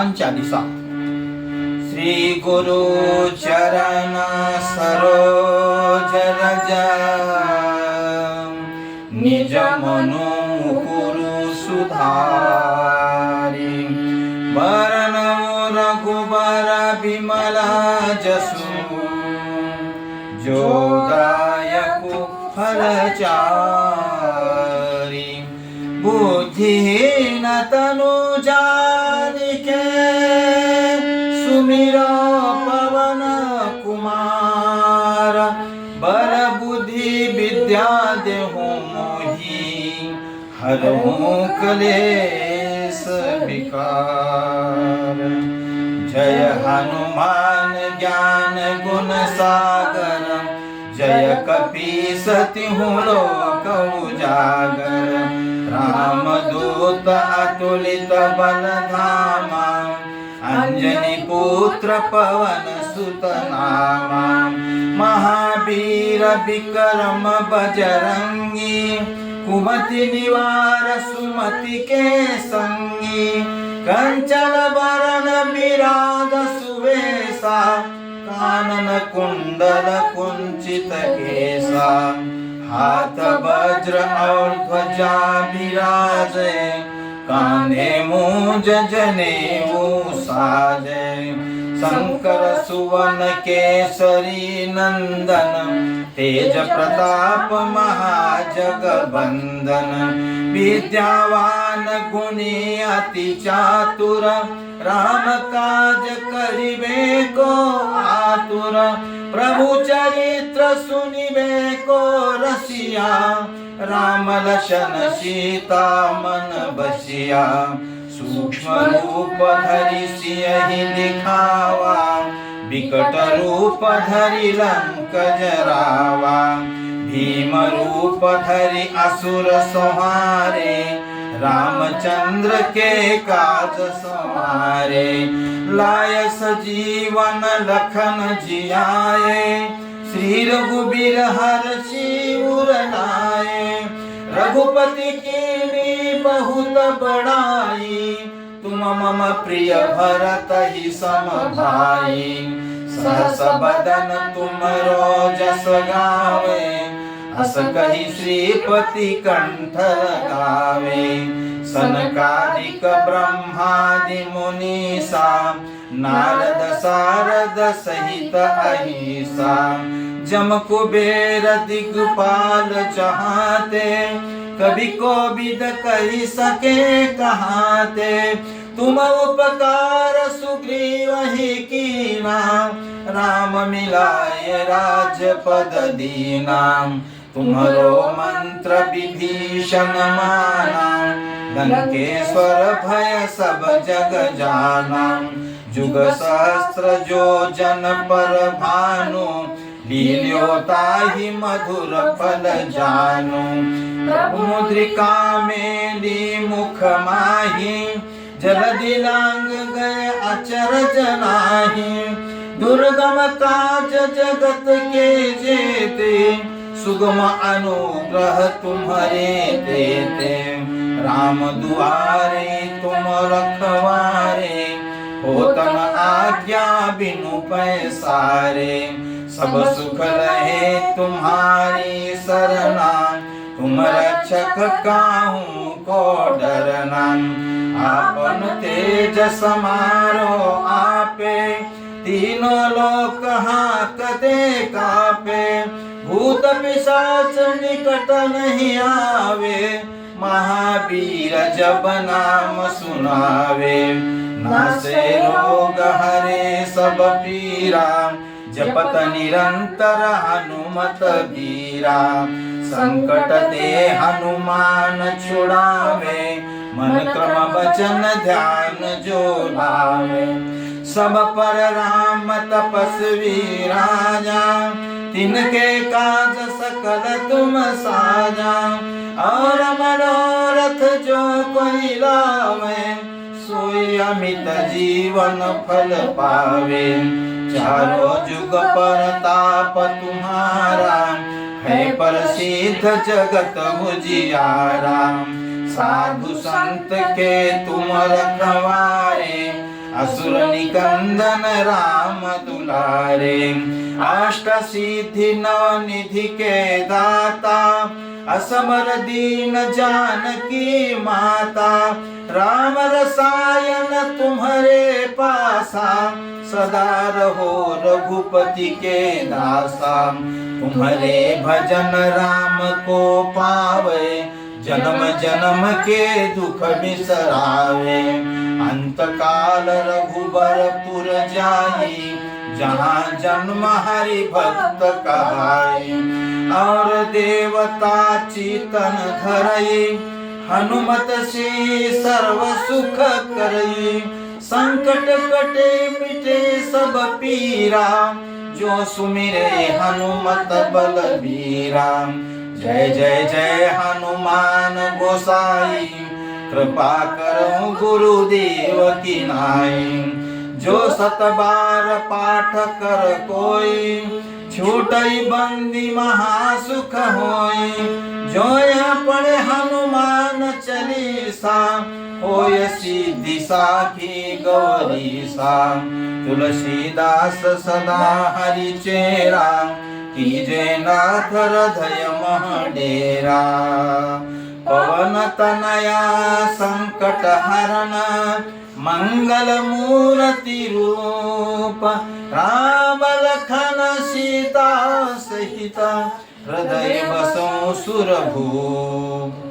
हनुमान चालीसा। श्री गुरु चरण सरोज रज, निज मनु मुकुरु सुधारि। बरनउँ रघुबर बिमला जसु, जो दायकु फलचारि। बुद्धिहीन तनु जानिके, सुमिर पवन कुमार। बर बुद्धि विद्या देहु मोहि, हरहु क्लेश विकार। जय हनुमान ज्ञान गुण सागर, जय कपीस तिहुँ लोक उजागर। रामदूत अतुलित बल धामा, अंजनी पुत्र पवन सुत नामा। महावीर विक्रम बजरंगी, कुमति निवार सुमति के संगी। कंचन बरन बिराज सुवेशा, कानन कुंडल कुंचित केसा। हाथ वज्र और ध्वजा विराजे, कांधे मूंज जनेऊ साजे। शंकर सुवन केसरी नंदन, तेज प्रताप महाजगबंदन। विद्यावान गुणी अति चातुर, राम काज करिबे को आतुर। प्रभु चरित्र सुनिबे को रसिया, राम लखन सीता मन बसिया। सूक्ष्म रूप धरि सियहि दिखावा, विकट रूप धरि लंक जरावा। भीम रूप धरि असुर संहारे, रामचंद्र के काज संवारे। लाय सजीवन लखन जियाए, श्री रघुबीर हरषि उर लाए। रघुपति कीन्ही बहुत बड़ाई, तुम मम प्रिय भरत ही सम भाई। सहस बदन तुमरो जस गावे, हस कहि श्रीपति कंठ लगावे। सनकादिक ब्रह्मादि मुनीसा, नारद सारद सहित अहिसा। जम कुबेर दिगपाल चाहते, कभी कोविद कहि सके कहाते। तुम उपकार सुग्रीवहि कीना, राम मिलाय राजपद दीना। तुम्हरो मंत्र विभीषण माना, लंकेश्वर भय सब जग जाना। जुग सहस्त्र जो जन पर भानु, लील्योताहि मधुर फल जानु। मुद्रिका मेली मुख माही, जलधि लांग गए अचरज नाही। दुर्गम काज जगत के जेते, सुगम अनुग्रह तुम्हारे देते। राम दुआरे तुम रखवारे, होतन आज्ञा बिनु पैसारे। सब सुख रहे तुम्हारी सरना, तुम रक्षक काहू को डरना। आपन तेज समारो आपे, तीनों लोक हांकते कापे। भूत पिशाच निकट नहीं आवे, महावीर जब नाम सुनावे। नासे रोग हरे सब पीरा, जपत निरंतर हनुमत बीरा। संकट ते हनुमान छुड़ावे, मन क्रम वचन ध्यान जो लावे। सब पर राम तपस्वी राजा, तिनके काज सकल तुम साजा। और मनोरथ जो कोई लावे, सोई अमित जीवन फल पावे। चारों जुग परताप तुम्हारा, है प्रसिद्ध जगत उजियारा। साधु संत के तुम रखवारे, असुर निकंदन राम दुलारे। अष्ट सिद्धि नव निधि के दाता असमर दीन जानकी माता। राम रसायन तुम्हारे पासा सदा रहो रघुपति के दासा। तुम्हारे भजन राम को पावे जन्म जन्म के दुख बिसरावे। अंत काल रघुबरपुर जाई जहाँ जन्म हरि भक्त कहाई। और देवता चितन धरई हनुमत से सर्व सुख करई। संकट कटे मिटे सब पीरा जो सुमिरे हनुमत बलबीरा। जय जय जय हनुमान गोसाई कृपा करो गुरुदेव की नाई। जो 7 बार पाठ कर कोई छूटई बंदी महासुख होई। जो यहाँ पढ़े हनुमान चालीसा होय सिद्धि साखी गौरीसा। तुलसीदास सदा हरि चेरा कीजे नाथ हृदय मह डेरा। पवन तनया संकट हरण मंगल मूर्ति रूप। राम लखन सीता सहित हृदय बसो सुरभूप।